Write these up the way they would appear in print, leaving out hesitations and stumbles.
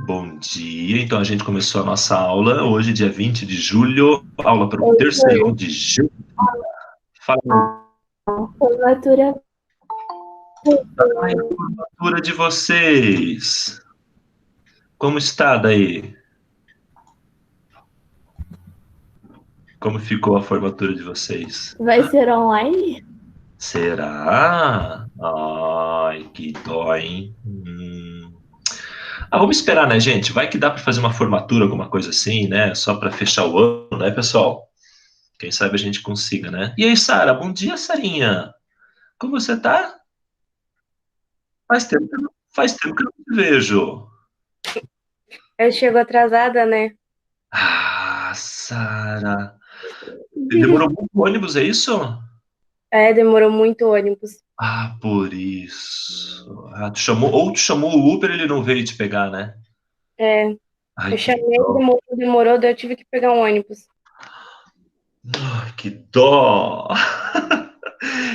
Bom dia, então a gente começou a nossa aula hoje, dia 20 de julho, aula para o Oi, terceirão de julho. Fala formatura. aí a formatura de vocês. Como está daí? Como ficou a formatura de vocês? Vai ser online? Será? Ai, que dó, hein? Vamos esperar, né, gente? Vai que dá para fazer uma formatura, alguma coisa assim, né? Só para fechar o ano, né, pessoal? Quem sabe a gente consiga, né? E aí, Sara? Bom dia, Sarinha. Como você tá? Faz tempo que eu não te vejo. Eu chego atrasada, né? Ah, Sara. Demorou muito o ônibus, é isso? É, demorou muito o ônibus. Ah, por isso. Ou tu chamou o Uber, ele não veio te pegar, né? É, Ai, eu que chamei, dó. demorou, daí eu tive que pegar um ônibus. Ai, que dó.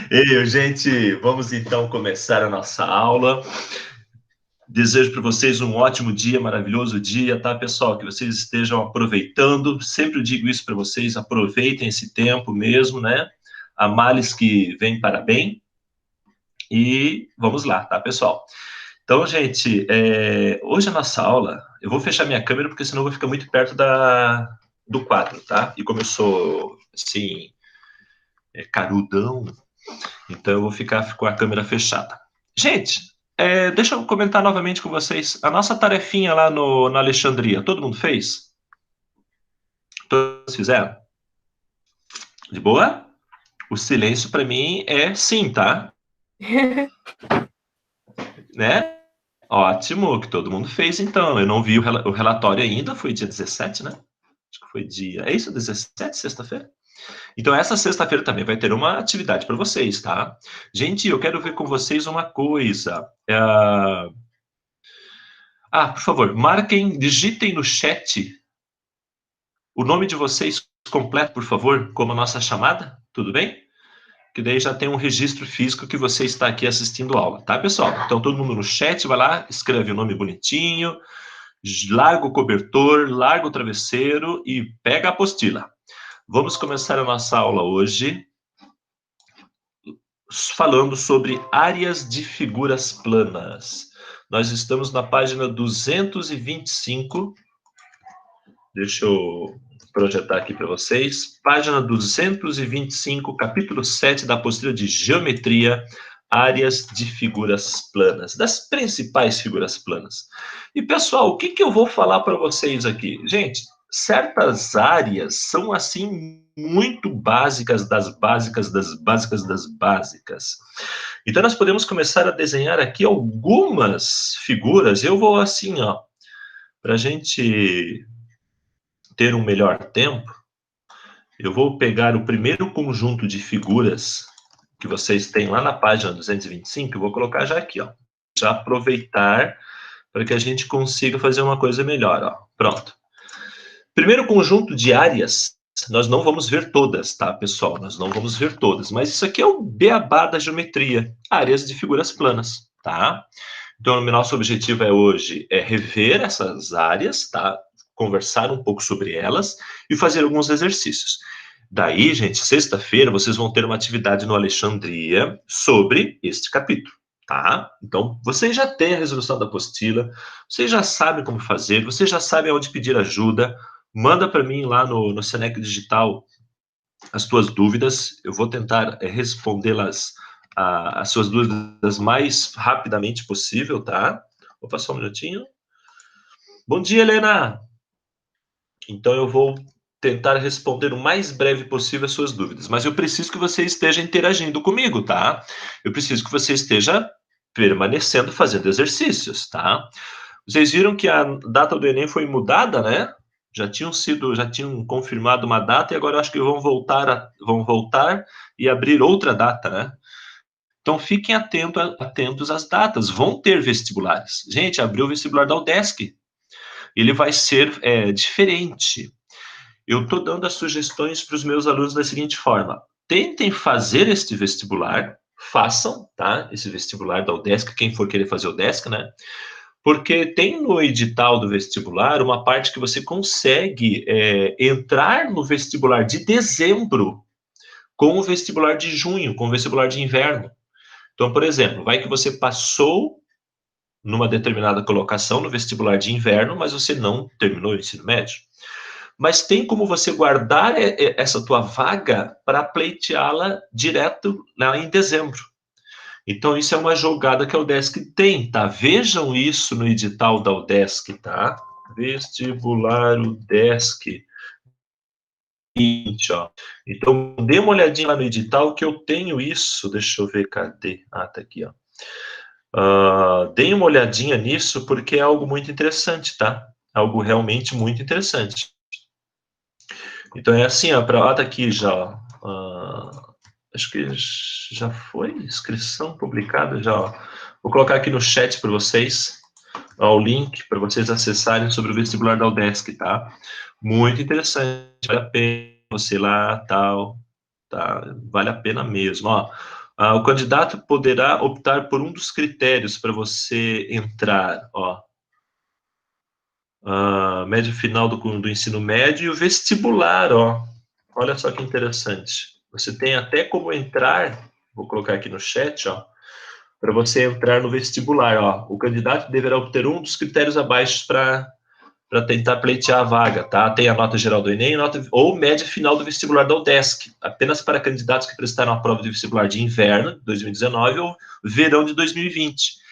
Ei, gente, vamos então começar a nossa aula. Desejo para vocês um ótimo dia, maravilhoso dia, tá, pessoal? Que vocês estejam aproveitando. Sempre digo isso para vocês: aproveitem esse tempo mesmo, né? Há males que vêm para bem. E vamos lá, tá, pessoal? Então, gente, hoje a nossa aula, eu vou fechar minha câmera porque senão eu vou ficar muito perto do quadro, tá? E como eu sou, assim, carudão, então eu vou ficar com a câmera fechada. Gente, deixa eu comentar novamente com vocês. A nossa tarefinha lá na Alexandria, todo mundo fez? Todos fizeram? De boa? O silêncio para mim é sim, tá? Né? Ótimo, que todo mundo fez então. Eu não vi o relatório ainda, foi dia 17, né? Acho que foi dia. É isso, 17, sexta-feira? Então, essa sexta-feira também vai ter uma atividade para vocês, tá? Gente, eu quero ver com vocês uma coisa. Por favor, marquem, digitem no chat o nome de vocês completo, por favor, como a nossa chamada, tudo bem? Que daí já tem um registro físico que você está aqui assistindo a aula, tá, pessoal? Então, todo mundo no chat vai lá, escreve o nome bonitinho, larga o cobertor, larga o travesseiro e pega a apostila. Vamos começar a nossa aula hoje falando sobre áreas de figuras planas. Nós estamos na página 225. Deixa eu projetar aqui para vocês. Página 225, capítulo 7 da apostila de Geometria, áreas de figuras planas, das principais figuras planas. E, pessoal, o que eu vou falar para vocês aqui? Gente, certas áreas são, assim, muito básicas das básicas das básicas das básicas. Então, nós podemos começar a desenhar aqui algumas figuras. Eu vou, assim, ó, para a gente ter um melhor tempo, eu vou pegar o primeiro conjunto de figuras que vocês têm lá na página 225, eu vou colocar já aqui, ó. Já aproveitar para que a gente consiga fazer uma coisa melhor, ó. Pronto. Primeiro conjunto de áreas, nós não vamos ver todas, tá, pessoal? Nós não vamos ver todas, mas isso aqui é o beabá da geometria, áreas de figuras planas, tá? Então, o nosso objetivo hoje é rever essas áreas, tá? Conversar um pouco sobre elas e fazer alguns exercícios. Daí, gente, sexta-feira vocês vão ter uma atividade no Alexandria sobre este capítulo, tá? Então, vocês já têm a resolução da apostila, vocês já sabem como fazer, vocês já sabem onde pedir ajuda. Manda para mim lá no Senec Digital as tuas dúvidas. Eu vou tentar respondê-las, as suas dúvidas mais rapidamente possível, tá? Vou passar um minutinho. Bom dia, Helena! Então, eu vou tentar responder o mais breve possível as suas dúvidas, mas eu preciso que você esteja interagindo comigo, tá? Eu preciso que você esteja permanecendo fazendo exercícios, tá? Vocês viram que a data do Enem foi mudada, né? Já tinham confirmado uma data e agora eu acho que vão voltar e abrir outra data, né? Então fiquem atentos às datas. Vão ter vestibulares. Gente, abriu o vestibular da UDESC. Ele vai ser diferente. Eu estou dando as sugestões para os meus alunos da seguinte forma: tentem fazer este vestibular, façam, tá? Esse vestibular da UDESC, quem for querer fazer o UDESC, né? Porque tem no edital do vestibular uma parte que você consegue entrar no vestibular de dezembro com o vestibular de junho, com o vestibular de inverno. Então, por exemplo, vai que você passou numa determinada colocação no vestibular de inverno, mas você não terminou o ensino médio. Mas tem como você guardar essa tua vaga para pleiteá-la direto lá em dezembro. Então, isso é uma jogada que a UDESC tem, tá? Vejam isso no edital da UDESC, tá? Vestibular UDESC. Ó. Então, dê uma olhadinha lá no edital que eu tenho isso. Deixa eu ver, cadê? Ah, tá aqui, ó. Deem uma olhadinha nisso, porque é algo muito interessante, tá? Algo realmente muito interessante. Então, é assim, ó, tá aqui já, acho que já foi inscrição publicada já, ó. Vou colocar aqui no chat para vocês, ó, o link para vocês acessarem sobre o vestibular da UDESC, tá? Muito interessante, vale a pena você ir lá, tal, tá? Vale a pena mesmo, ó. O candidato poderá optar por um dos critérios para você entrar, ó. Médio final do ensino médio e o vestibular, ó. Olha só que interessante. Você tem até como entrar, vou colocar aqui no chat, ó, para você entrar no vestibular, ó. O candidato deverá obter um dos critérios abaixo para tentar pleitear a vaga, tá? Tem a nota geral do Enem ou média final do vestibular da UDESC, apenas para candidatos que prestaram a prova de vestibular de inverno de 2019 ou verão de 2020.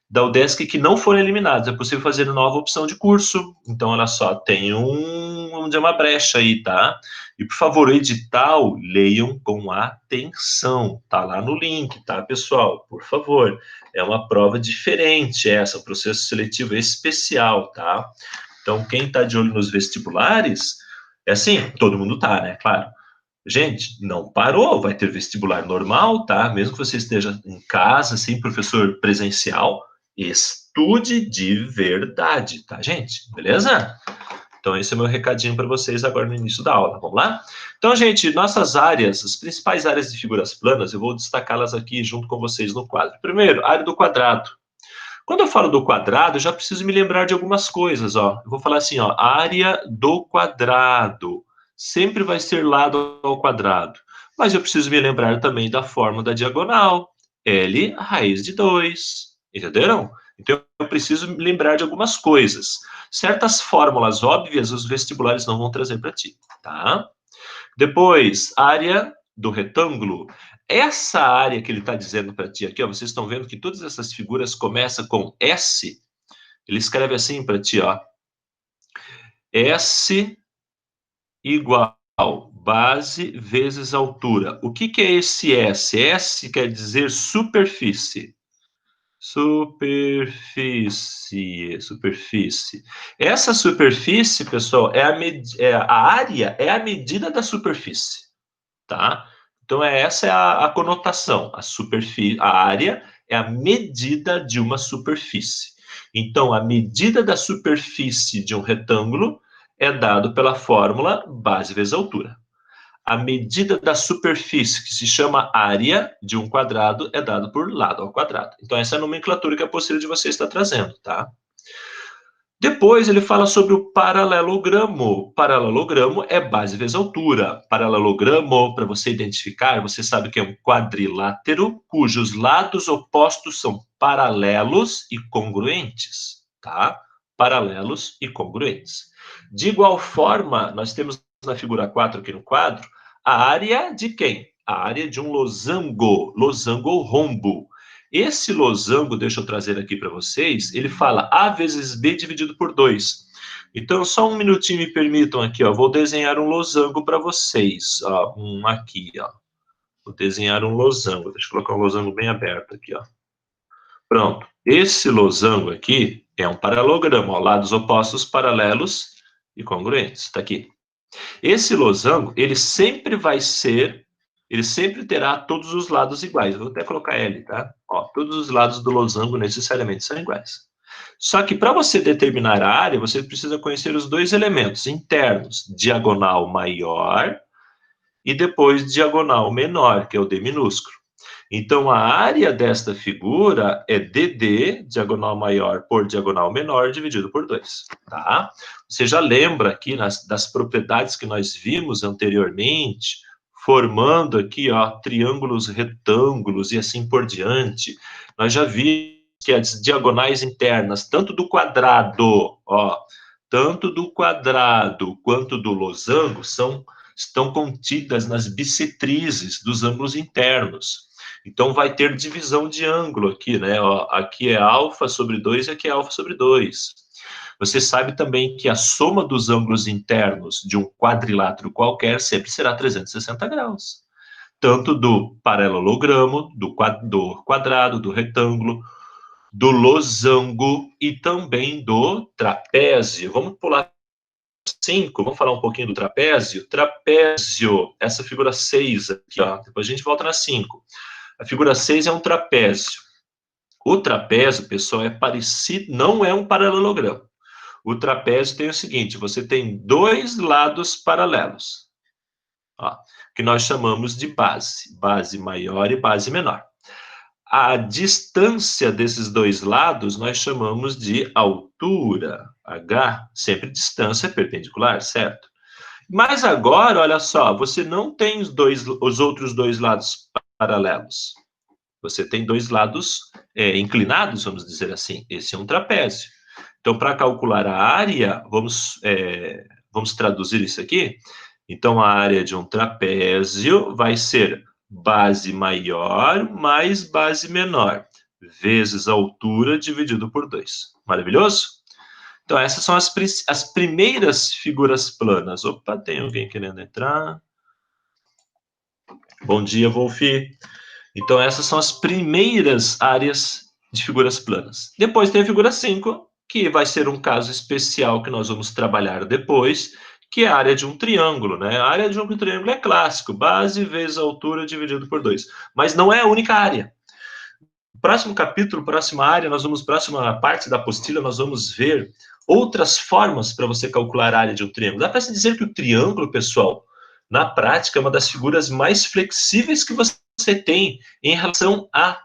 Da UDESC que não foram eliminados, é possível fazer nova opção de curso. Então, olha só, tem vamos dizer, uma brecha aí, tá? E, por favor, o edital, leiam com atenção, tá lá no link, tá, pessoal? Por favor, é uma prova diferente essa, um processo seletivo especial, tá? Então, quem tá de olho nos vestibulares, é assim, todo mundo tá, né? Claro. Gente, não parou, vai ter vestibular normal, tá? Mesmo que você esteja em casa, sem professor presencial, estude de verdade, tá, gente? Beleza? Então, esse é o meu recadinho para vocês agora no início da aula, vamos lá? Então, gente, nossas áreas, as principais áreas de figuras planas, eu vou destacá-las aqui junto com vocês no quadro. Primeiro, área do quadrado. Quando eu falo do quadrado, eu já preciso me lembrar de algumas coisas, ó. Eu vou falar assim, ó, área do quadrado. Sempre vai ser lado ao quadrado. Mas eu preciso me lembrar também da forma da diagonal. L raiz de 2. Entenderam? Então, eu preciso me lembrar de algumas coisas. Certas fórmulas óbvias, os vestibulares não vão trazer para ti, tá? Depois, área do retângulo. Essa área que ele está dizendo para ti aqui, ó, vocês estão vendo que todas essas figuras começam com S. Ele escreve assim para ti, ó. S igual base vezes altura. O que é esse S? S quer dizer superfície. Superfície. Essa superfície, pessoal, a área é a medida da superfície, tá? Então, essa é a conotação. A área é a medida de uma superfície. Então, a medida da superfície de um retângulo é dado pela fórmula base vezes altura. A medida da superfície, que se chama área de um quadrado, é dado por lado ao quadrado. Então, essa é a nomenclatura que a apostila de vocês está trazendo, tá? Depois ele fala sobre o paralelogramo. Paralelogramo é base vezes altura. Paralelogramo, para você identificar, você sabe que é um quadrilátero cujos lados opostos são paralelos e congruentes, tá? Paralelos e congruentes. De igual forma, nós temos na figura 4 aqui no quadro, a área de quem? A área de um losango, losango ou rombo. Esse losango, deixa eu trazer aqui para vocês, ele fala A vezes B dividido por 2. Então, só um minutinho me permitam aqui, ó, vou desenhar um losango para vocês, ó, um aqui, ó. Vou desenhar um losango, deixa eu colocar um losango bem aberto aqui, ó. Pronto, esse losango aqui é um paralelogramo, ó, lados opostos, paralelos e congruentes, tá aqui. Esse losango, ele sempre terá todos os lados iguais. Eu vou até colocar L, tá? Ó, todos os lados do losango necessariamente são iguais. Só que para você determinar a área, você precisa conhecer os dois elementos internos, diagonal maior e depois diagonal menor, que é o D minúsculo. Então, a área desta figura é DD, diagonal maior por diagonal menor, dividido por 2, tá? Você já lembra aqui das propriedades que nós vimos anteriormente, formando aqui, ó, triângulos retângulos e assim por diante. Nós já vimos que as diagonais internas, tanto do quadrado, ó, tanto do quadrado quanto do losango, estão contidas nas bissetrizes dos ângulos internos. Então, vai ter divisão de ângulo aqui, né? Ó, aqui é alfa sobre 2 e aqui é alfa sobre 2. Você sabe também que a soma dos ângulos internos de um quadrilátero qualquer sempre será 360 graus. Tanto do paralelogramo, do quadrado, do retângulo, do losango e também do trapézio. Vamos pular 5, vamos falar um pouquinho do trapézio. Trapézio, essa figura 6 aqui, ó. Depois a gente volta na 5. A figura 6 é um trapézio. O trapézio, pessoal, é parecido, não é um paralelogramo. O trapézio tem o seguinte, você tem dois lados paralelos, ó, que nós chamamos de base maior e base menor. A distância desses dois lados nós chamamos de altura, H, sempre distância perpendicular, certo? Mas agora, olha só, você não tem os outros dois lados paralelos. Você tem dois lados inclinados, vamos dizer assim. Esse é um trapézio. Então, para calcular a área, vamos traduzir isso aqui. Então, a área de um trapézio vai ser base maior mais base menor, vezes a altura dividido por 2. Maravilhoso? Então, essas são as primeiras figuras planas. Opa, tem alguém querendo entrar? Bom dia, Wolfi. Então, essas são as primeiras áreas de figuras planas. Depois tem a figura 5, que vai ser um caso especial que nós vamos trabalhar depois, que é a área de um triângulo, né? A área de um triângulo é clássico, base vezes altura dividido por 2. Mas não é a única área. Próximo capítulo, próxima área, próxima parte da apostila, nós vamos ver outras formas para você calcular a área de um triângulo. Dá para se dizer que o triângulo, pessoal, na prática, é uma das figuras mais flexíveis que você tem em relação a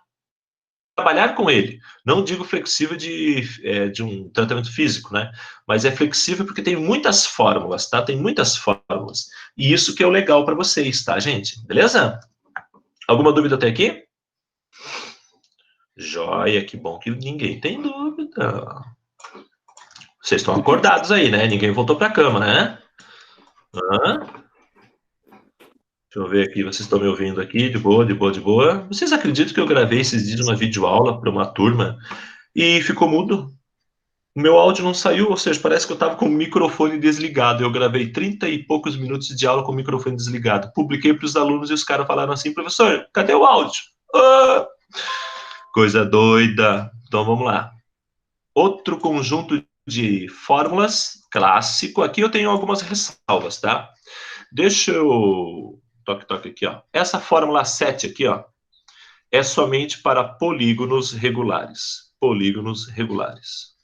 trabalhar com ele. Não digo flexível de um tratamento físico, né? Mas é flexível porque tem muitas fórmulas, tá? Tem muitas fórmulas. E isso que é o legal para vocês, tá, gente? Beleza? Alguma dúvida até aqui? Joia, que bom que ninguém tem dúvida. Vocês estão acordados aí, né? Ninguém voltou para a cama, né? Hã? Deixa eu ver aqui, vocês estão me ouvindo aqui, de boa, de boa, de boa. Vocês acreditam que eu gravei esses dias uma videoaula para uma turma e ficou mudo? O meu áudio não saiu, ou seja, parece que eu estava com o microfone desligado. Eu gravei 30 e poucos minutos de aula com o microfone desligado. Publiquei para os alunos e os caras falaram assim, professor, cadê o áudio? Ah! Coisa doida. Então, vamos lá. Outro conjunto de fórmulas clássico. Aqui eu tenho algumas ressalvas, tá? Deixa eu... Toque aqui, ó. Essa fórmula 7 aqui, ó, é somente para polígonos regulares. Polígonos regulares.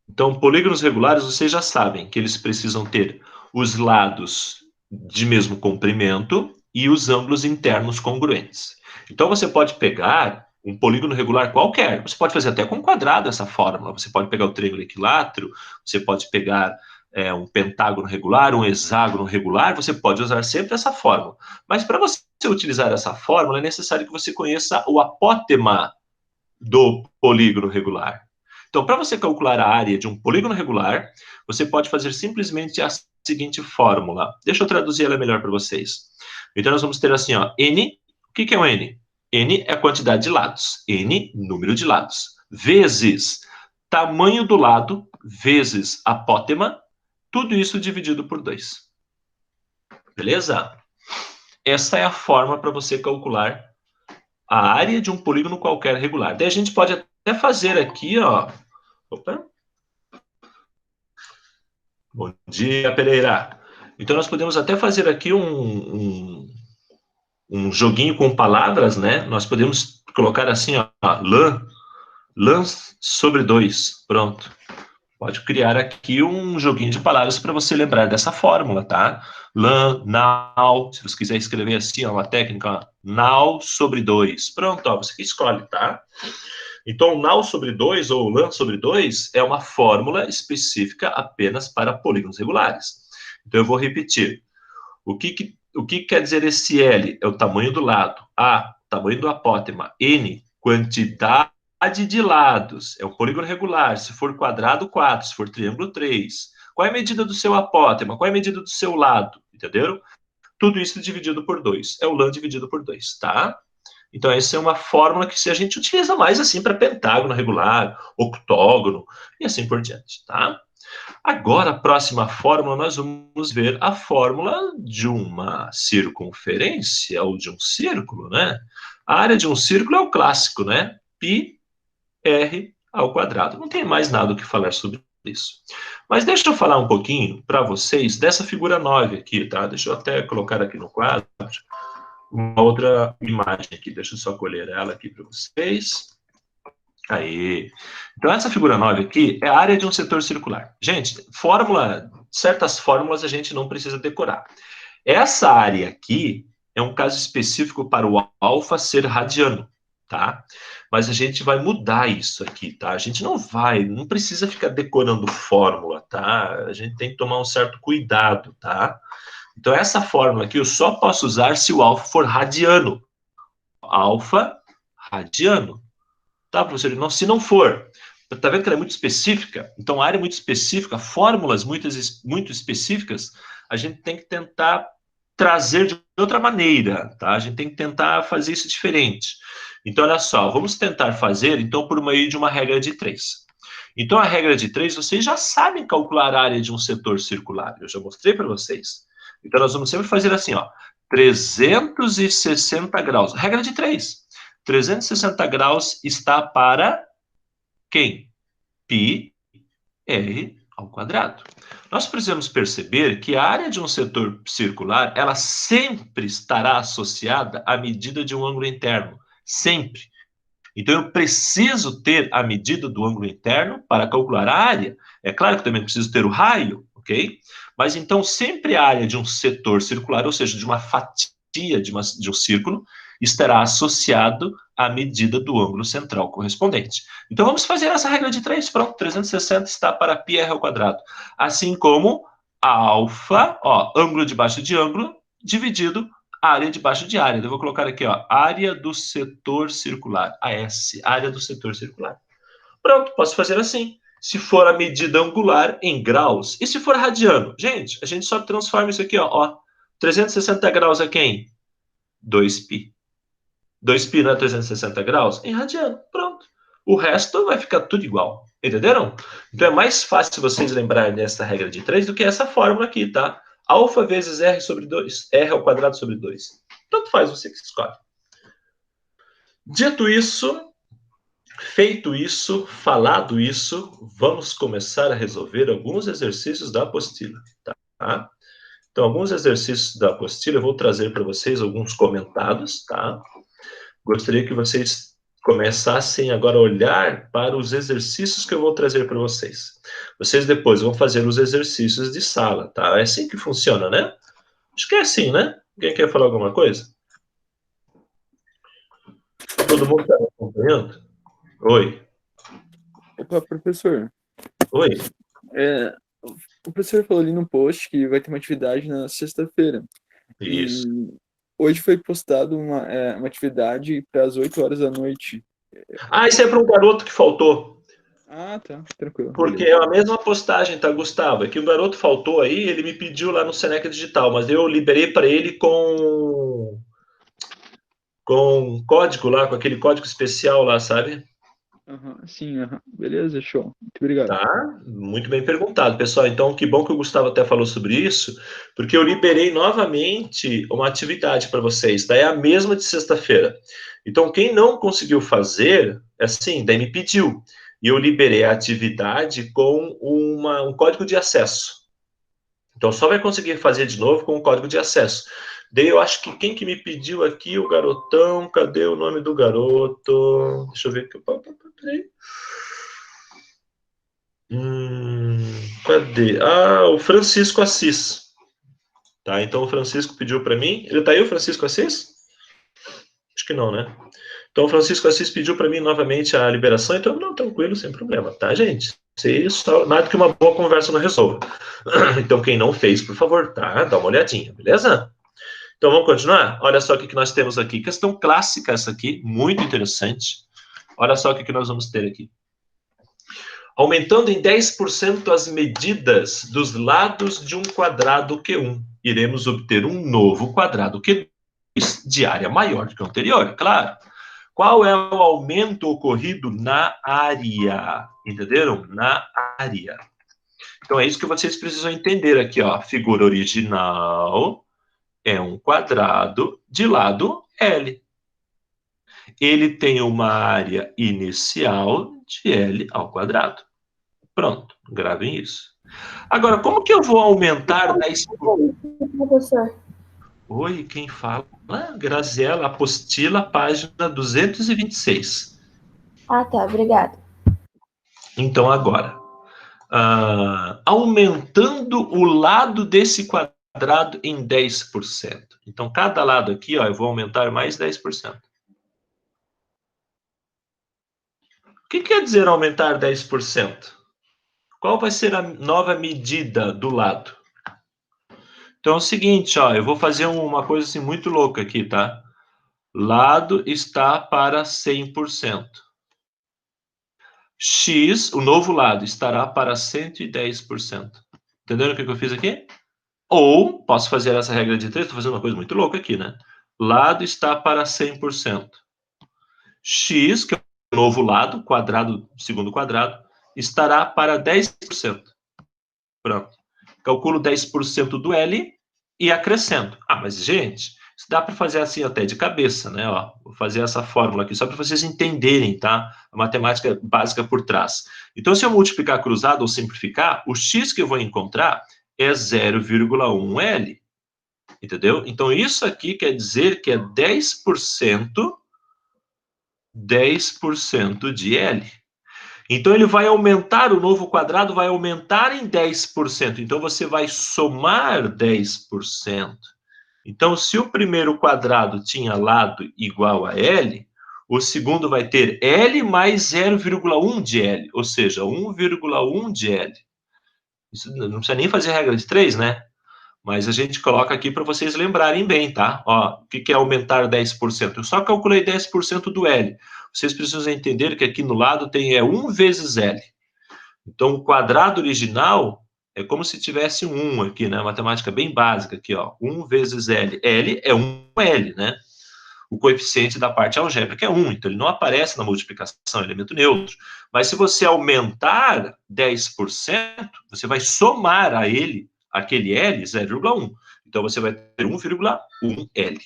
Então, polígonos regulares, vocês já sabem que eles precisam ter os lados de mesmo comprimento e os ângulos internos congruentes. Então, você pode pegar um polígono regular qualquer. Você pode fazer até com um quadrado essa fórmula. Você pode pegar o triângulo equilátero, você pode pegar um pentágono regular, um hexágono regular, você pode usar sempre essa fórmula. Mas para você utilizar essa fórmula, é necessário que você conheça o apótema do polígono regular. Então, para você calcular a área de um polígono regular, você pode fazer simplesmente a seguinte fórmula. Deixa eu traduzir ela melhor para vocês. Então, nós vamos ter assim, ó, N, o que é um N? N é a quantidade de lados, N, número de lados, vezes tamanho do lado, vezes apótema, tudo isso dividido por 2. Beleza? Essa é a forma para você calcular a área de um polígono qualquer regular. Daí a gente pode até fazer aqui, ó. Opa. Bom dia, Pereira. Então, nós podemos até fazer aqui um joguinho com palavras, né? Nós podemos colocar assim, ó, lã sobre 2. Pronto. Pode criar aqui um joguinho de palavras para você lembrar dessa fórmula, tá? Lan, now, se você quiser escrever assim, ó, uma técnica, ó, now sobre 2. Pronto, ó, você que escolhe, tá? Então, now sobre 2 ou lan sobre 2 é uma fórmula específica apenas para polígonos regulares. Então, eu vou repetir. O que quer dizer esse L? É o tamanho do lado. A, tamanho do apótema. N, quantidade de lados. É um polígono regular. Se for quadrado, 4. Se for triângulo, 3. Qual é a medida do seu apótema? Qual é a medida do seu lado? Entenderam? Tudo isso dividido por 2. É o LAN dividido por 2, tá? Então, essa é uma fórmula que a gente utiliza mais assim para pentágono regular, octógono e assim por diante, tá? Agora, a próxima fórmula, nós vamos ver a fórmula de uma circunferência ou de um círculo, né? A área de um círculo é o clássico, né? Pi r ao quadrado. Não tem mais nada o que falar sobre isso. Mas deixa eu falar um pouquinho para vocês dessa figura 9 aqui, tá? Deixa eu até colocar aqui no quadro uma outra imagem aqui. Deixa eu só colher ela aqui para vocês. Aí. Então, essa figura 9 aqui é a área de um setor circular. Gente, certas fórmulas a gente não precisa decorar. Essa área aqui é um caso específico para o alfa ser radiano, tá? Mas a gente vai mudar isso aqui, tá? A gente não precisa ficar decorando fórmula, tá? A gente tem que tomar um certo cuidado, tá? Então, essa fórmula aqui eu só posso usar se o alfa for radiano. Alfa radiano. Tá, professor? Não, se não for, tá vendo que ela é muito específica? Então, a área é muito específica, fórmulas muito específicas, a gente tem que tentar trazer de outra maneira, tá? A gente tem que tentar fazer isso diferente. Então, olha só, vamos tentar fazer, então, por meio de uma regra de 3. Então, a regra de 3, vocês já sabem calcular a área de um setor circular. Eu já mostrei para vocês. Então, nós vamos sempre fazer assim, ó, 360 graus. Regra de 3. 360 graus está para quem? Π r ao quadrado. Nós precisamos perceber que a área de um setor circular, ela sempre estará associada à medida de um ângulo interno. Sempre. Então, eu preciso ter a medida do ângulo interno para calcular a área. É claro que eu também preciso ter o raio, ok? Mas, então, sempre a área de um setor circular, ou seja, de uma fatia de um círculo, estará associado à medida do ângulo central correspondente. Então, vamos fazer essa regra de 3. Pronto, 360 está para πr ao quadrado. Assim como a alfa, ó, ângulo debaixo de ângulo, dividido área debaixo de área. Eu vou colocar aqui, ó, área do setor circular, AS, área do setor circular. Pronto, posso fazer assim. Se for a medida angular em graus, e se for radiano? Gente, a gente só transforma isso aqui, ó 360 graus é quem? 2π. 2π não é 360 graus? Em radiano, pronto. O resto vai ficar tudo igual, entenderam? Então é mais fácil vocês lembrarem dessa regra de 3 do que essa fórmula aqui, tá? Alfa vezes r sobre 2, r ao quadrado sobre 2. Tanto faz, você que escolhe. Dito isso, feito isso, falado isso, vamos começar a resolver alguns exercícios da apostila, tá? Então, alguns exercícios da apostila, eu vou trazer para vocês alguns comentados, tá? Gostaria que vocês começassem agora a olhar para os exercícios que eu vou trazer para vocês. Vocês depois vão fazer os exercícios de sala, tá? É assim que funciona, né? Acho que é assim, né? Alguém quer falar alguma coisa? Todo mundo está me acompanhando? Oi. Opa, professor. Oi. O professor falou ali no post que vai ter uma atividade na sexta-feira. Isso. E hoje foi postado uma atividade para as 8 horas da noite. Ah, isso é para um garoto que faltou. Ah, tá. Tranquilo. Porque é a mesma postagem, tá, Gustavo? É que o garoto faltou aí, ele me pediu lá no Seneca Digital, mas eu liberei para ele com código lá, com aquele código especial lá, sabe? Sim, beleza, show. Muito obrigado. Tá, muito bem perguntado, pessoal. Então, que bom que o Gustavo até falou sobre isso, porque eu liberei novamente uma atividade para vocês, tá? É a mesma de sexta-feira. Então, quem não conseguiu fazer, assim, daí me pediu. E eu liberei a atividade com um código de acesso. Então, só vai conseguir fazer de novo com o código de acesso. Daí eu acho que quem que me pediu aqui, o garotão, cadê o nome do garoto? Deixa eu ver aqui. Peraí. Cadê? Ah, o Francisco Assis. Tá, então o Francisco pediu para mim. Ele tá aí, o Francisco Assis? Acho que não, né? Então o Francisco Assis pediu para mim novamente a liberação, então não, tranquilo, sem problema, tá, gente? Isso, nada que uma boa conversa não resolva. Então quem não fez, por favor, tá? Dá uma olhadinha, beleza? Então vamos continuar? Olha só o que nós temos aqui. Questão clássica essa aqui, muito interessante. Olha só o que nós vamos ter aqui. Aumentando em 10% as medidas dos lados de um quadrado Q1, iremos obter um novo quadrado Q2 de área maior do que o anterior, claro. Qual é o aumento ocorrido na área? Entenderam? Na área. Então é isso que vocês precisam entender aqui, ó. A figura original é um quadrado de lado L. Ele tem uma área inicial de L ao quadrado. Pronto, gravem isso. Agora, como que eu vou aumentar 10%? Professor. Oi, quem fala? Graziela, apostila, página 226. Ah, tá, obrigada. Então, agora, aumentando o lado desse quadrado em 10%. Então, cada lado aqui, ó, eu vou aumentar mais 10%. O que quer dizer aumentar 10%? Qual vai ser a nova medida do lado? Então é o seguinte, ó, eu vou fazer uma coisa assim muito louca aqui, tá? Lado está para 100%. X, o novo lado, estará para 110%. Entenderam o que eu fiz aqui? Ou, posso fazer essa regra de 3, estou fazendo uma coisa muito louca aqui, né? Lado está para 100%. X, que é o novo lado, quadrado, segundo quadrado, estará para 10%. Pronto. Calculo 10% do L e acrescento. Ah, mas, gente, isso dá para fazer assim até de cabeça, né? Ó, vou fazer essa fórmula aqui, só para vocês entenderem, tá? A matemática básica por trás. Então, se eu multiplicar cruzado ou simplificar, o x que eu vou encontrar é 0,1 L. Entendeu? Então, isso aqui quer dizer que é 10% de L. Então, ele vai aumentar, o novo quadrado vai aumentar em 10%. Então, você vai somar 10%. Então, se o primeiro quadrado tinha lado igual a L, o segundo vai ter L mais 0,1 de L, ou seja, 1,1 de L. Isso não precisa nem fazer regra de 3, né? Mas a gente coloca aqui para vocês lembrarem bem, tá? Ó, o que é aumentar 10%? Eu só calculei 10% do L. Vocês precisam entender que aqui no lado tem 1 vezes L. Então, o quadrado original é como se tivesse um 1 aqui, né? Matemática bem básica aqui, ó. 1 vezes L. L é 1L, né? O coeficiente da parte algébrica é 1, então ele não aparece na multiplicação, é elemento neutro. Mas se você aumentar 10%, você vai somar a ele, aquele L, 0,1. Então, você vai ter 1,1L.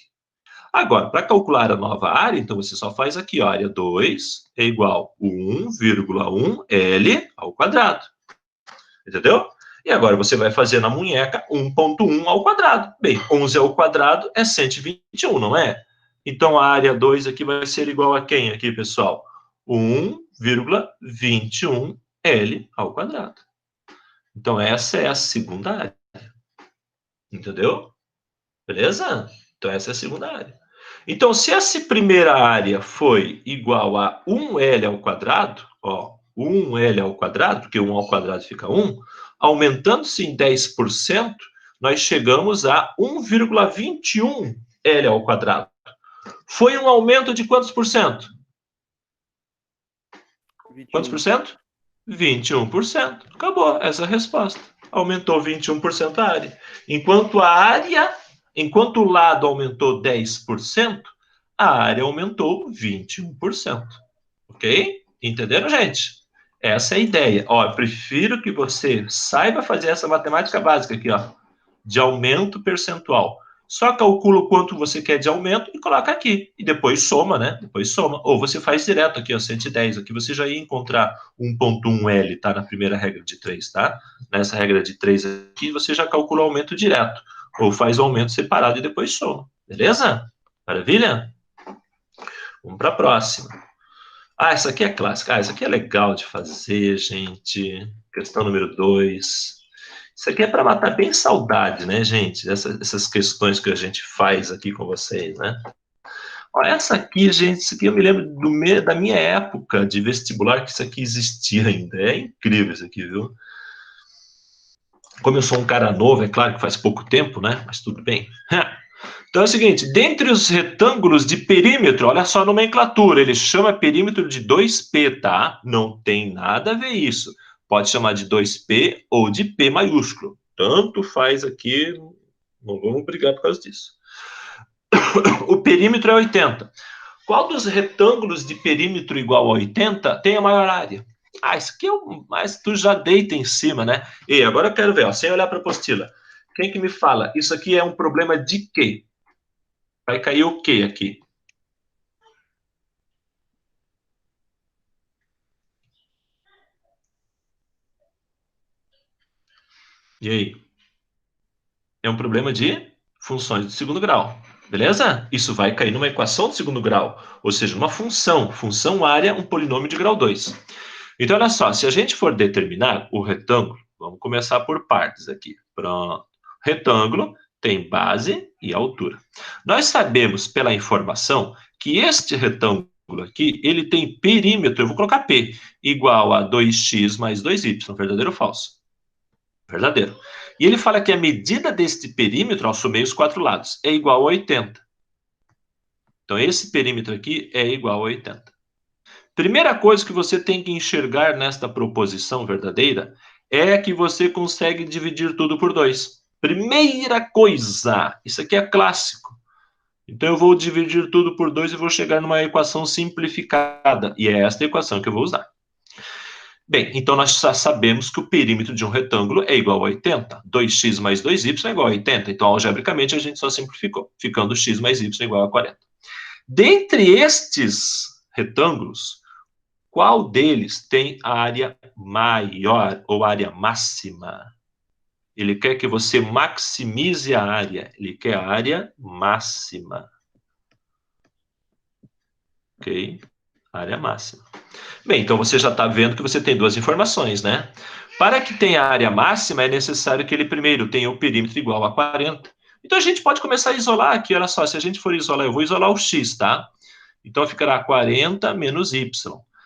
Agora, para calcular a nova área, então você só faz aqui, ó, área 2 é igual a 1,1L ao quadrado. Entendeu? E agora você vai fazer na munheca 1,1 ao quadrado. Bem, 11 ao quadrado é 121, não é? Então, a área 2 aqui vai ser igual a quem aqui, pessoal? 1,21L ao quadrado. Então, essa é a segunda área. Entendeu? Beleza? Então, essa é a segunda área. Então, se essa primeira área foi igual a 1L ao quadrado, ó, 1L ao quadrado, porque 1 ao quadrado fica 1, aumentando-se em 10%, nós chegamos a 1,21L ao quadrado. Foi um aumento de quantos por cento? 21. Quantos por cento? 21%. Acabou essa resposta. Aumentou 21% a área. Enquanto o lado aumentou 10%, a área aumentou 21%. Ok? Entenderam, gente? Essa é a ideia. Ó, eu prefiro que você saiba fazer essa matemática básica aqui, ó, de aumento percentual. Só calcula o quanto você quer de aumento e coloca aqui. E depois soma, né? Depois soma. Ou você faz direto aqui, ó, 110. Aqui você já ia encontrar 1,1L, tá? Na primeira regra de 3, tá? Nessa regra de 3 aqui, você já calcula o aumento direto. Ou faz o aumento separado e depois soma. Beleza? Maravilha? Vamos para a próxima. Ah, essa aqui é clássica. Ah, essa aqui é legal de fazer, gente. Questão número 2. Isso aqui é para matar bem saudade, né, gente? Essas questões que a gente faz aqui com vocês, né? Olha, essa aqui, gente, isso aqui eu me lembro da minha época de vestibular, que isso aqui existia ainda. É incrível isso aqui, viu? Como eu sou um cara novo, é claro que faz pouco tempo, né? Mas tudo bem. Então é o seguinte, dentre os retângulos de perímetro, olha só a nomenclatura, ele chama perímetro de 2P, tá? Não tem nada a ver isso. Pode chamar de 2P ou de P maiúsculo. Tanto faz aqui, não vamos brigar por causa disso. O perímetro é 80. Qual dos retângulos de perímetro igual a 80 tem a maior área? Ah, isso aqui é mas tu já deita em cima, né? E agora eu quero ver, ó, sem olhar para a apostila. Quem que me fala? Isso aqui é um problema de quê? Vai cair o quê aqui? E aí? É um problema de funções de segundo grau, beleza? Isso vai cair numa equação de segundo grau, ou seja, uma função área, um polinômio de grau 2. Então, olha só, se a gente for determinar o retângulo, vamos começar por partes aqui. Pronto. Retângulo tem base e altura. Nós sabemos pela informação que este retângulo aqui, ele tem perímetro, eu vou colocar P, igual a 2x mais 2y, verdadeiro ou falso? Verdadeiro. E ele fala que a medida deste perímetro, ao somei os quatro lados, é igual a 80. Então, esse perímetro aqui é igual a 80. Primeira coisa que você tem que enxergar nesta proposição verdadeira é que você consegue dividir tudo por 2. Primeira coisa, isso aqui é clássico. Então, eu vou dividir tudo por 2 e vou chegar numa equação simplificada. E é esta equação que eu vou usar. Bem, então nós já sabemos que o perímetro de um retângulo é igual a 80. 2x mais 2y é igual a 80. Então, algebricamente, a gente só simplificou, ficando x mais y igual a 40. Dentre estes retângulos, qual deles tem a área maior ou área máxima? Ele quer que você maximize a área. Ele quer a área máxima. Ok? Área máxima. Bem, então você já está vendo que você tem duas informações, né? Para que tenha a área máxima, é necessário que ele primeiro tenha o perímetro igual a 40. Então a gente pode começar a isolar aqui, olha só, se a gente for isolar, eu vou isolar o x, tá? Então ficará 40 menos y.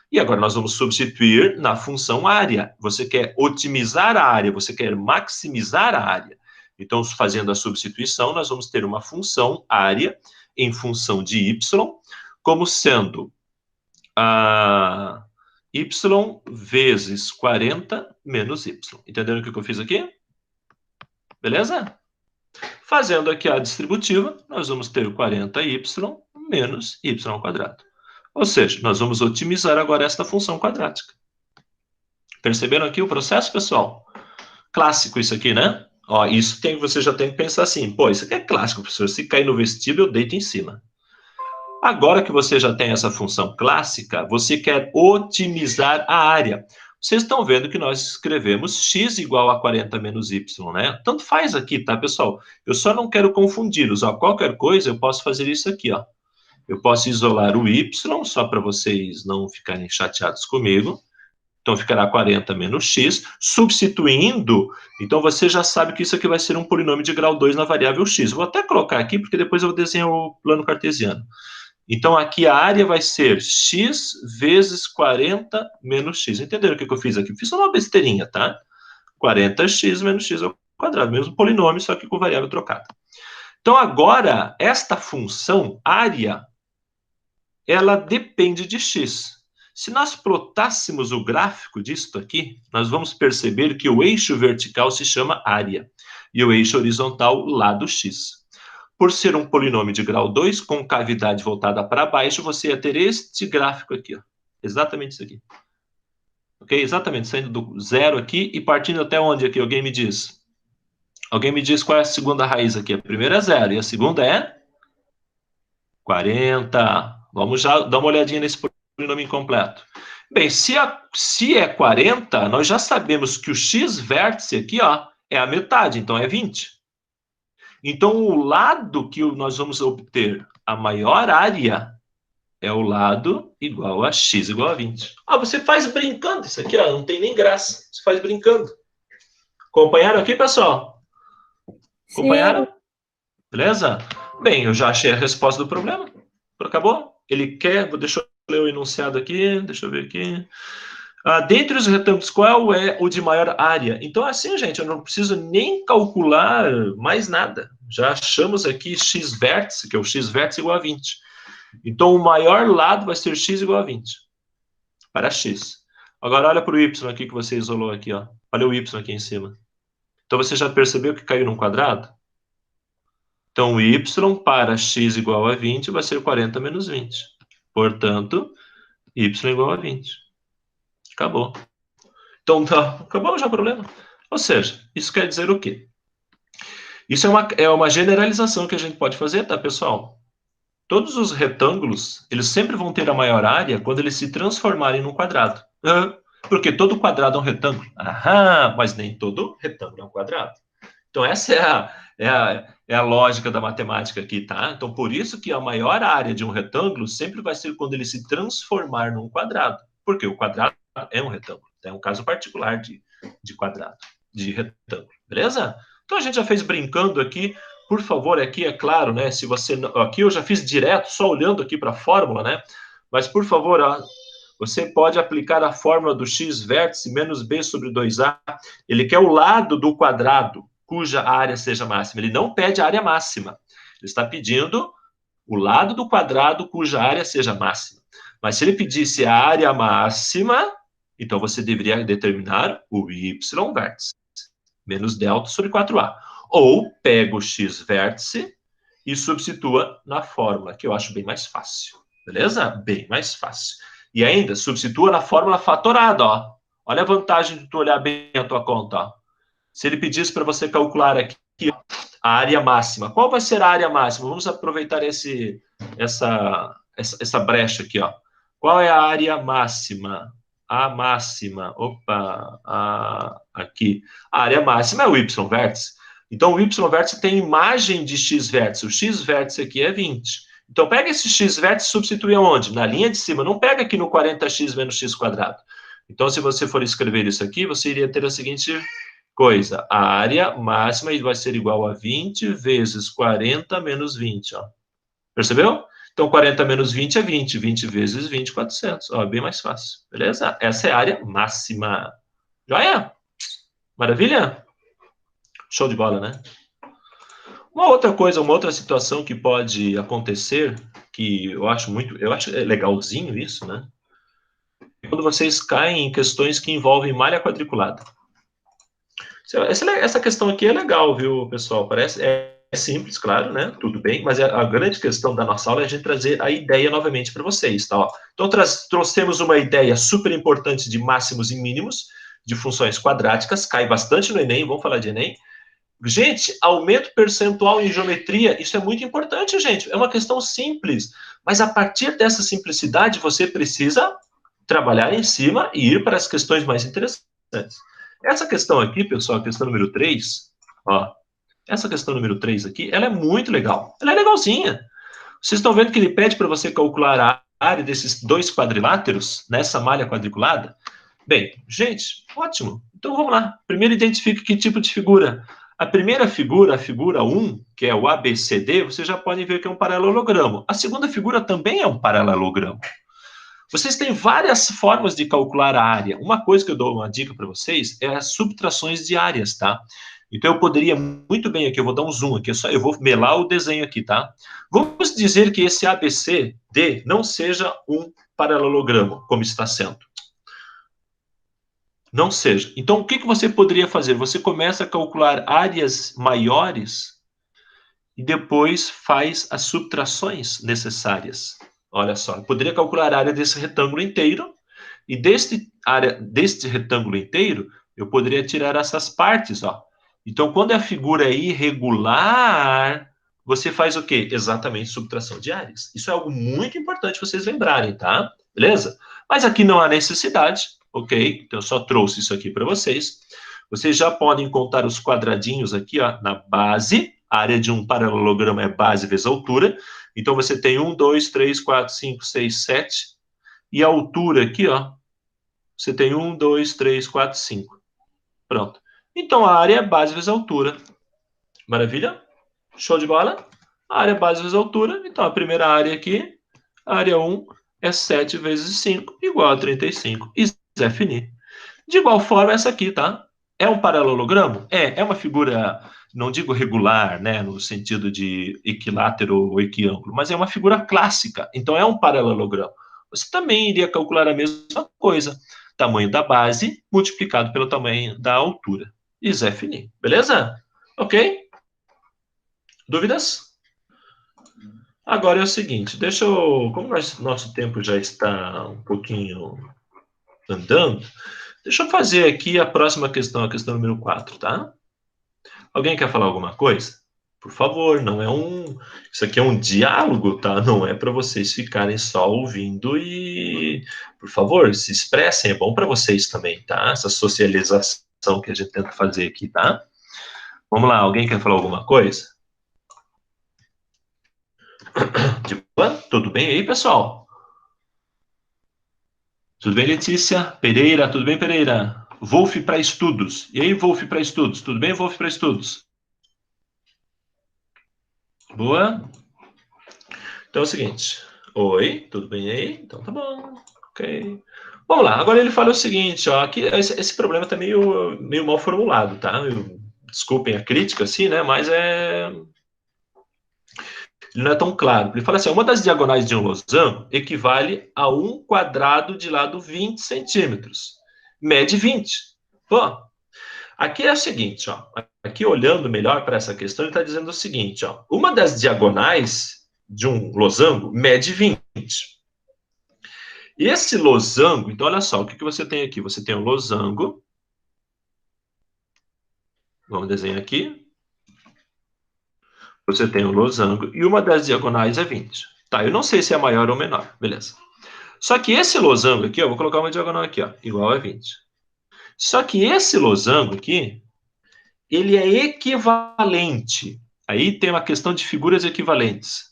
E agora nós vamos substituir na função área. Você quer otimizar a área, você quer maximizar a área. Então, fazendo a substituição, nós vamos ter uma função área em função de y, como sendo a y vezes 40 menos y. Entenderam o que eu fiz aqui? Beleza? Fazendo aqui a distributiva, nós vamos ter 40y menos y ao quadrado. Ou seja, nós vamos otimizar agora esta função quadrática. Perceberam aqui o processo, pessoal? Clássico isso aqui, né? Ó, isso você já tem que pensar assim, pô, isso aqui é clássico, professor. Se cair no vestíbulo, eu deito em cima. Agora que você já tem essa função clássica, você quer otimizar a área. Vocês estão vendo que nós escrevemos x igual a 40 menos y, né? Tanto faz aqui, tá, pessoal? Eu só não quero confundi-los. Qualquer coisa, eu posso fazer isso aqui, ó. Eu posso isolar o y, só para vocês não ficarem chateados comigo. Então, ficará 40 menos x. Substituindo, então você já sabe que isso aqui vai ser um polinômio de grau 2 na variável x. Vou até colocar aqui, porque depois eu vou desenhar o plano cartesiano. Então, aqui a área vai ser x vezes 40 menos x. Entenderam o que eu fiz aqui? Fiz só uma besteirinha, tá? 40x menos x ao quadrado. Mesmo polinômio, só que com variável trocada. Então, agora, esta função área, ela depende de x. Se nós plotássemos o gráfico disto aqui, nós vamos perceber que o eixo vertical se chama área. E o eixo horizontal, lado x. Por ser um polinômio de grau 2, com cavidade voltada para baixo, você ia ter este gráfico aqui, ó. Exatamente isso aqui. Ok? Exatamente, saindo do zero aqui e partindo até onde aqui? Alguém me diz. Alguém me diz qual é a segunda raiz aqui? A primeira é 0 e a segunda é 40. Vamos já dar uma olhadinha nesse polinômio incompleto. Bem, se é 40, nós já sabemos que o x vértice aqui, ó, é a metade, então é 20. Então, o lado que nós vamos obter a maior área é o lado igual a x igual a 20. Ah, você faz brincando isso aqui, ó, não tem nem graça. Você faz brincando. Acompanharam aqui, pessoal? Acompanharam? Sim. Beleza? Bem, eu já achei a resposta do problema. Acabou? Ele quer... Deixa eu ler o enunciado aqui. Deixa eu ver aqui. Dentre os retângulos, qual é o de maior área? Então, assim, gente, eu não preciso nem calcular mais nada. Já achamos aqui x vértice, que é o x vértice igual a 20. Então, o maior lado vai ser x igual a 20. Para x. Agora, olha para o y aqui que você isolou aqui, ó. Olha o y aqui em cima. Então, você já percebeu que caiu num quadrado? Então, o y para x igual a 20 vai ser 40 menos 20. Portanto, y igual a 20. Acabou. Então, tá, acabou já o problema. Ou seja, isso quer dizer o quê? Isso é uma generalização que a gente pode fazer, tá, pessoal? Todos os retângulos, eles sempre vão ter a maior área quando eles se transformarem num quadrado. Porque todo quadrado é um retângulo. Mas nem todo retângulo é um quadrado. Então, essa é a lógica da matemática aqui, tá? Então, por isso que a maior área de um retângulo sempre vai ser quando ele se transformar num quadrado. Porque o quadrado é um retângulo. É um caso particular de quadrado, de retângulo. Beleza? Então, a gente já fez brincando aqui. Por favor, aqui é claro, né? Se você... Aqui eu já fiz direto, só olhando aqui para a fórmula, né? Mas, por favor, você pode aplicar a fórmula do x vértice menos b sobre 2a. Ele quer o lado do quadrado cuja área seja máxima. Ele não pede a área máxima. Ele está pedindo o lado do quadrado cuja área seja máxima. Mas se ele pedisse a área máxima, então você deveria determinar o y vértice, menos delta sobre 4a. Ou pega o x vértice e substitua na fórmula, que eu acho bem mais fácil. Beleza? Bem mais fácil. E ainda, substitua na fórmula fatorada, ó. Olha a vantagem de tu olhar bem a tua conta, ó. Se ele pedisse para você calcular aqui a área máxima, qual vai ser a área máxima? Vamos aproveitar essa brecha aqui, ó. Qual é a área máxima? A máxima, aqui. A área máxima é o y vértice. Então, o y vértice tem imagem de x vértice. O x vértice aqui é 20. Então, pega esse x vértice e substitui aonde? Na linha de cima. Não pega aqui no 40x menos x quadrado. Então, se você for escrever isso aqui, você iria ter a seguinte coisa. A área máxima vai ser igual a 20 vezes 40 menos 20, ó. Percebeu? Então, 40 menos 20 é 20. 20 vezes 20, 400. Ó, bem mais fácil. Beleza? Essa é a área máxima. Joia? Maravilha? Show de bola, né? Uma outra coisa, uma outra situação que pode acontecer, que eu acho legalzinho isso, né? Quando vocês caem em questões que envolvem malha quadriculada. Essa questão aqui é legal, viu, pessoal? É simples, claro, né? Tudo bem, mas a grande questão da nossa aula é a gente trazer a ideia novamente para vocês, tá? Então, trouxemos uma ideia super importante de máximos e mínimos de funções quadráticas, cai bastante no Enem, vamos falar de Enem. Gente, aumento percentual em geometria, isso é muito importante, gente. É uma questão simples, mas a partir dessa simplicidade, você precisa trabalhar em cima e ir para as questões mais interessantes. Essa questão aqui, pessoal, a questão número 3, ó, essa questão número 3 aqui, ela é muito legal. Ela é legalzinha. Vocês estão vendo que ele pede para você calcular a área desses dois quadriláteros nessa malha quadriculada? Bem, gente, ótimo. Então, vamos lá. Primeiro, identifique que tipo de figura. A primeira figura, a figura 1, que é o ABCD, vocês já podem ver que é um paralelogramo. A segunda figura também é um paralelogramo. Vocês têm várias formas de calcular a área. Uma coisa que eu dou uma dica para vocês é as subtrações de áreas, tá? Então, eu poderia muito bem aqui, eu vou dar um zoom aqui, eu vou melar o desenho aqui, tá? Vamos dizer que esse ABCD não seja um paralelogramo, como está sendo. Não seja. Então, o que você poderia fazer? Você começa a calcular áreas maiores e depois faz as subtrações necessárias. Olha só, eu poderia calcular a área desse retângulo inteiro e deste retângulo inteiro, eu poderia tirar essas partes, ó. Então, quando a figura é irregular, você faz o quê? Exatamente subtração de áreas. Isso é algo muito importante vocês lembrarem, tá? Beleza? Mas aqui não há necessidade, ok? Então, eu só trouxe isso aqui para vocês. Vocês já podem contar os quadradinhos aqui, ó, na base. A área de um paralelogramo é base vezes altura. Então, você tem 1, 2, 3, 4, 5, 6, 7. E a altura aqui, ó, você tem 1, 2, 3, 4, 5. Pronto. Então, a área é base vezes altura. Maravilha? Show de bola? A área base vezes altura. Então, a primeira área aqui, a área 1, é 7 vezes 5, igual a 35. E Zé finir. De igual forma, essa aqui, tá? É um paralelogramo? É uma figura, não digo regular, né, no sentido de equilátero ou equiângulo, mas é uma figura clássica. Então, é um paralelogramo. Você também iria calcular a mesma coisa. Tamanho da base multiplicado pelo tamanho da altura. E Zé finir. Beleza? Ok? Dúvidas? Agora é o seguinte, deixa eu... Como nosso tempo já está um pouquinho andando, deixa eu fazer aqui a próxima questão, a questão número 4, tá? Alguém quer falar alguma coisa? Por favor, não é um... Isso aqui é um diálogo, tá? Não é para vocês ficarem só ouvindo e... Por favor, se expressem, é bom para vocês também, tá? Essa socialização que a gente tenta fazer aqui, tá? Vamos lá, alguém quer falar alguma coisa? Tudo bem aí, pessoal? Tudo bem, Letícia? Pereira, tudo bem, Pereira? Wolf para estudos. E aí, Wolf para estudos? Tudo bem, Wolf para estudos? Boa. Então é o seguinte. Oi, tudo bem aí? Então tá bom. Ok. Vamos lá. Agora ele fala o seguinte, ó. Aqui, esse problema tá meio mal formulado, tá? Desculpem a crítica, assim, né? Mas ele não é tão claro. Ele fala assim, uma das diagonais de um losango equivale a 1 quadrado de lado 20 centímetros. Mede 20. Pô, aqui é o seguinte, ó. Aqui olhando melhor para essa questão, ele está dizendo o seguinte, ó. Uma das diagonais de um losango mede 20. E esse losango, então olha só, o que você tem aqui? Você tem um losango. Vamos desenhar aqui. Você tem um losango e uma das diagonais é 20. Tá, eu não sei se é maior ou menor, beleza. Só que esse losango aqui, eu vou colocar uma diagonal aqui, ó, igual a 20. Só que esse losango aqui, ele é equivalente. Aí tem uma questão de figuras equivalentes.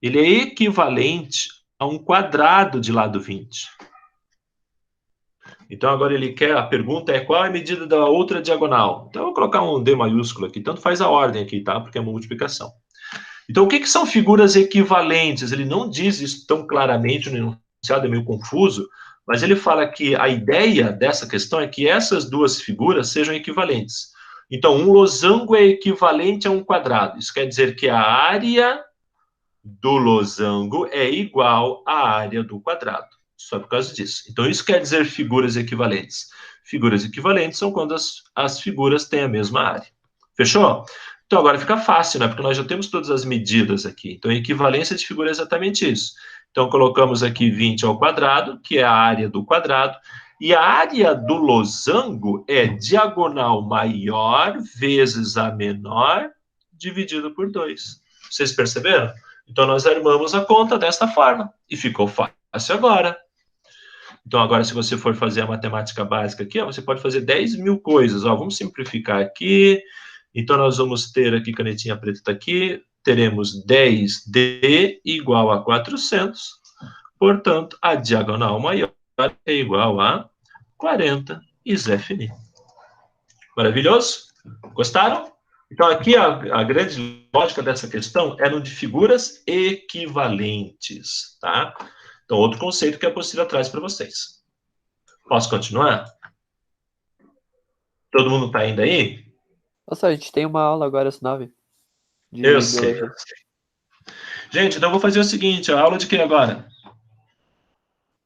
Ele é equivalente a um quadrado de lado 20. Então, agora ele quer, a pergunta é qual é a medida da outra diagonal? Então, eu vou colocar um D maiúsculo aqui, tanto faz a ordem aqui, tá? Porque é uma multiplicação. Então, o que são figuras equivalentes? Ele não diz isso tão claramente no enunciado, é meio confuso, mas ele fala que a ideia dessa questão é que essas duas figuras sejam equivalentes. Então, um losango é equivalente a um quadrado. Isso quer dizer que a área do losango é igual à área do quadrado. Só por causa disso. Então, isso quer dizer figuras equivalentes. Figuras equivalentes são quando as figuras têm a mesma área. Fechou? Então, agora fica fácil, né? Porque nós já temos todas as medidas aqui. Então, a equivalência de figura é exatamente isso. Então, colocamos aqui 20 ao quadrado, que é a área do quadrado. E a área do losango é diagonal maior vezes a menor dividido por 2. Vocês perceberam? Então, nós armamos a conta desta forma. E ficou fácil agora. Então, agora, se você for fazer a matemática básica aqui, ó, você pode fazer 10.000 coisas. Ó, vamos simplificar aqui. Então, nós vamos ter aqui, canetinha preta está aqui, teremos 10D igual a 400. Portanto, a diagonal maior é igual a 40. E Zé finir. Maravilhoso? Gostaram? Então, aqui a grande lógica dessa questão é no de figuras equivalentes, tá? Então, outro conceito que a apostila traz para vocês. Posso continuar? Todo mundo está indo aí? Nossa, a gente tem uma aula agora às 9 de Eu sei. biologia. Gente, então eu vou fazer o seguinte, a aula de quem agora?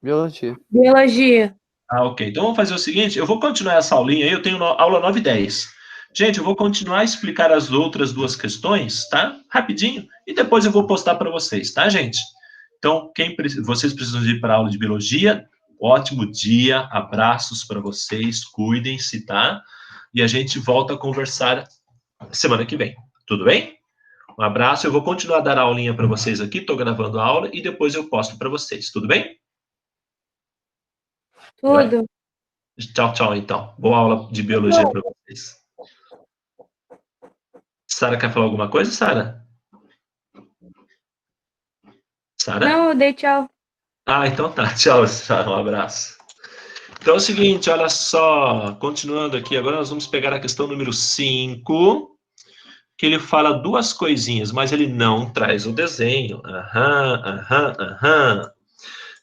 Biologia. Biologia. Ah, ok. Então vamos fazer o seguinte, eu vou continuar essa aulinha aí, eu tenho aula 9 e 10. Gente, eu vou continuar a explicar as outras duas questões, tá? Rapidinho, e depois eu vou postar para vocês, tá, gente? Então, vocês precisam ir para a aula de biologia, ótimo dia, abraços para vocês, cuidem-se, tá? E a gente volta a conversar semana que vem, tudo bem? Um abraço, eu vou continuar a dar a aulinha para vocês aqui, estou gravando a aula e depois eu posto para vocês, tudo bem? Tudo. Tchau, tchau, então. Boa aula de biologia para vocês. Sara, quer falar alguma coisa, Sara? Sara? Não, eu dei tchau. Ah, então tá. Tchau, Sara. Um abraço. Então é o seguinte, olha só. Continuando aqui, agora nós vamos pegar a questão número 5, que ele fala duas coisinhas, mas ele não traz o desenho.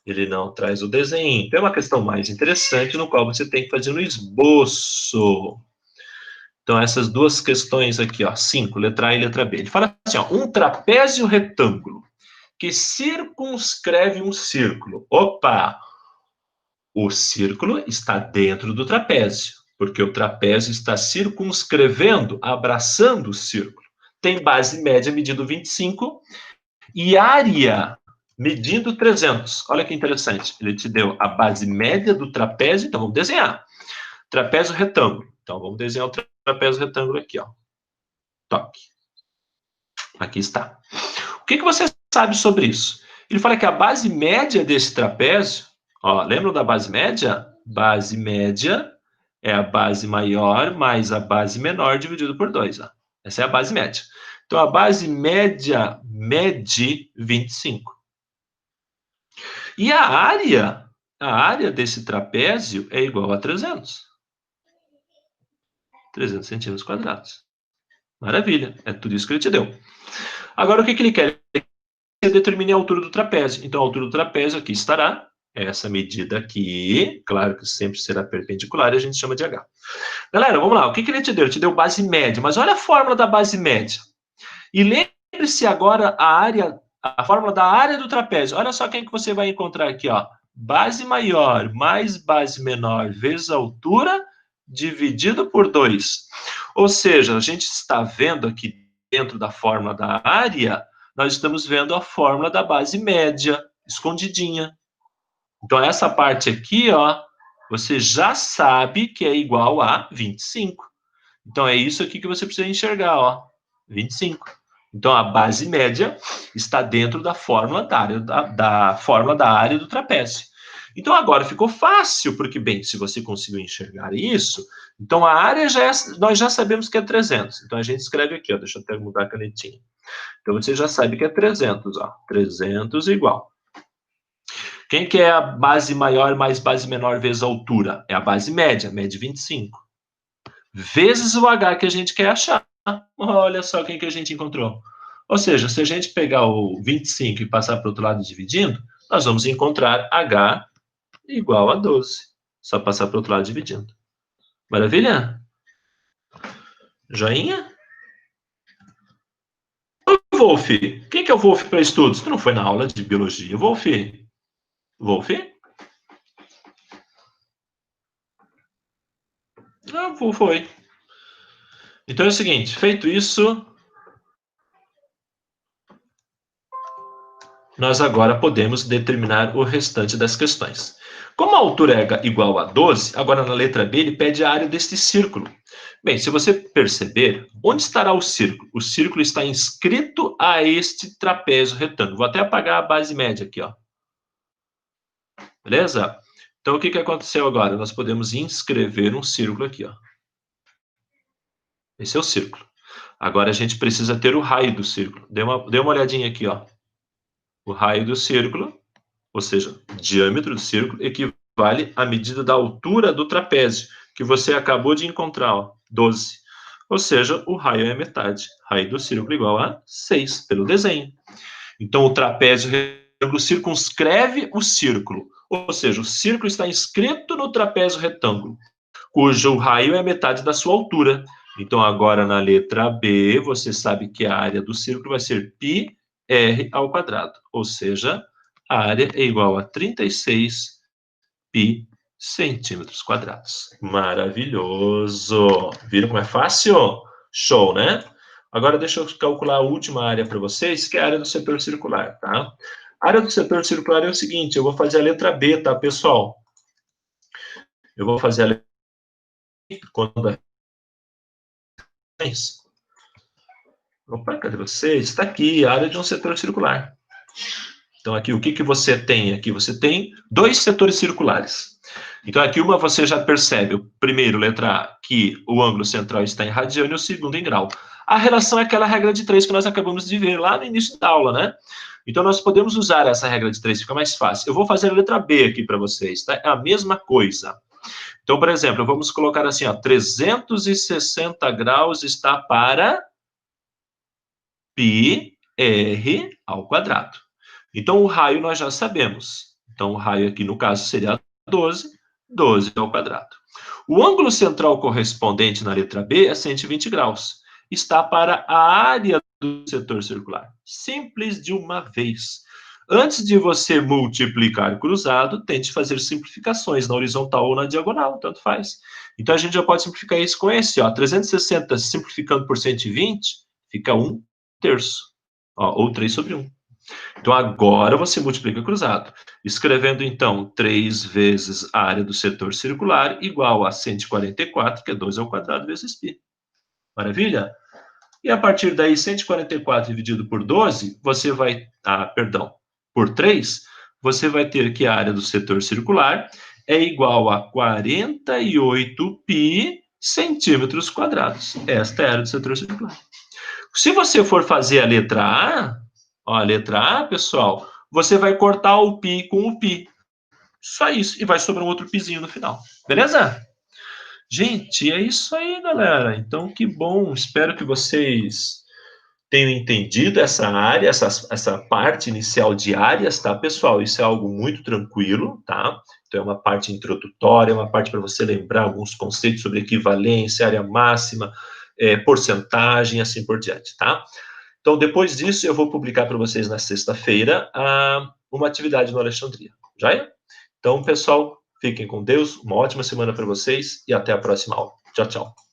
Ele não traz o desenho. Então é uma questão mais interessante, no qual você tem que fazer no esboço. Então, essas duas questões aqui, ó, 5, letra A e letra B. Ele fala assim, ó, um trapézio retângulo que circunscreve um círculo. Opa! O círculo está dentro do trapézio, porque o trapézio está circunscrevendo, abraçando o círculo. Tem base média medindo 25 e área medindo 300. Olha que interessante. Ele te deu a base média do trapézio, então vamos desenhar. Trapézio retângulo. Então, vamos desenhar o trapézio retângulo aqui, ó. Toque. Aqui está. O que você sabe sobre isso? Ele fala que a base média desse trapézio, ó, lembram da base média? Base média é a base maior mais a base menor dividido por 2, ó. Essa é a base média. Então, a base média mede 25. E a área desse trapézio é igual a 300. 300 centímetros quadrados. Maravilha, é tudo isso que ele te deu. Agora, o que ele quer? Você determine a altura do trapézio. Então, a altura do trapézio aqui estará, essa medida aqui, claro que sempre será perpendicular, e a gente chama de H. Galera, vamos lá, o que ele te deu? Ele te deu base média, mas olha a fórmula da base média. E lembre-se agora a fórmula da área do trapézio. Olha só quem que você vai encontrar aqui, ó. Base maior mais base menor vezes a altura dividido por 2. Ou seja, a gente está vendo aqui dentro da fórmula da área, nós estamos vendo a fórmula da base média, escondidinha. Então, essa parte aqui, ó, você já sabe que é igual a 25. Então, é isso aqui que você precisa enxergar, ó, 25. Então, a base média está dentro da fórmula da fórmula da área do trapézio. Então, agora ficou fácil, porque, bem, se você conseguiu enxergar isso, então a área nós já sabemos que é 300. Então, a gente escreve aqui, ó, deixa eu até mudar a canetinha. Então, você já sabe que é 300, ó, 300 igual. Quem que é a base maior mais base menor vezes a altura? É a base média, mede 25. Vezes o H que a gente quer achar. Olha só quem que a gente encontrou. Ou seja, se a gente pegar o 25 e passar para o outro lado dividindo, nós vamos encontrar H igual a 12. Só passar para o outro lado dividindo. Maravilha? Joinha? Wolf, quem que é o Wolf para estudos? Tu não foi na aula de biologia, Wolf? Wolf? Ah, foi. Então é o seguinte, feito isso, nós agora podemos determinar o restante das questões. Como a altura é igual a 12, agora na letra B ele pede a área deste círculo. Bem, se você perceber, onde estará o círculo? O círculo está inscrito a este trapézio retângulo. Vou até apagar a base média aqui, ó. Beleza? Então, o que aconteceu agora? Nós podemos inscrever um círculo aqui, ó. Esse é o círculo. Agora, a gente precisa ter o raio do círculo. Dê uma olhadinha aqui, ó. O raio do círculo, ou seja, o diâmetro do círculo, equivale à medida da altura do trapézio, que você acabou de encontrar, ó, 12. Ou seja, o raio é metade. Raio do círculo igual a 6, pelo desenho. Então, o trapézio retângulo circunscreve o círculo. Ou seja, o círculo está inscrito no trapézio retângulo, cujo raio é metade da sua altura. Então, agora na letra B, você sabe que a área do círculo vai ser πr ao quadrado. Ou seja, a área é igual a 36 π centímetros quadrados. Maravilhoso! Viram como é fácil? Show, né? Agora, deixa eu calcular a última área para vocês, que é a área do setor circular, tá? A área do setor circular é o seguinte, eu vou fazer a letra B, tá, pessoal? Eu vou fazer a letra B, quando é... Opa, cadê vocês? Está aqui, a área de um setor circular. Então, aqui, o que você tem? Aqui você tem 2 setores circulares. Então, aqui uma você já percebe, o primeiro, letra A, que o ângulo central está em radiano e o segundo em grau. A relação é aquela regra de 3 que nós acabamos de ver lá no início da aula, né? Então, nós podemos usar essa regra de 3, fica mais fácil. Eu vou fazer a letra B aqui para vocês, tá? É a mesma coisa. Então, por exemplo, vamos colocar assim, ó, 360 graus está para πr ao quadrado. Então, o raio nós já sabemos. Então, o raio aqui, no caso, seria 12, 12 ao quadrado. O ângulo central correspondente na letra B é 120 graus. Está para a área do setor circular. Simples de uma vez. Antes de você multiplicar cruzado, tente fazer simplificações na horizontal ou na diagonal, tanto faz. Então, a gente já pode simplificar isso com esse, ó, 360 simplificando por 120, fica 1/3, ó, ou 3 sobre 1. Então, agora você multiplica cruzado. Escrevendo, então, 3 vezes a área do setor circular igual a 144, que é 2 ao quadrado, vezes π. Maravilha? E a partir daí, 144 dividido por 12, você vai... por 3, você vai ter que a área do setor circular é igual a 48 π centímetros quadrados. Esta é a área do setor circular. Se você for fazer a letra A, ó, a letra A, pessoal, você vai cortar o π com o π. Só isso. E vai sobrar um outro πzinho no final. Beleza? Gente, é isso aí, galera. Então, que bom. Espero que vocês tenham entendido essa área, essa parte inicial de áreas, tá, pessoal? Isso é algo muito tranquilo, tá? Então, é uma parte introdutória, uma parte para você lembrar alguns conceitos sobre equivalência, área máxima, porcentagem, assim por diante, tá? Então, depois disso, eu vou publicar para vocês na sexta-feira uma atividade no Alexandria, já é? Então, pessoal, fiquem com Deus, uma ótima semana para vocês e até a próxima aula. Tchau, tchau.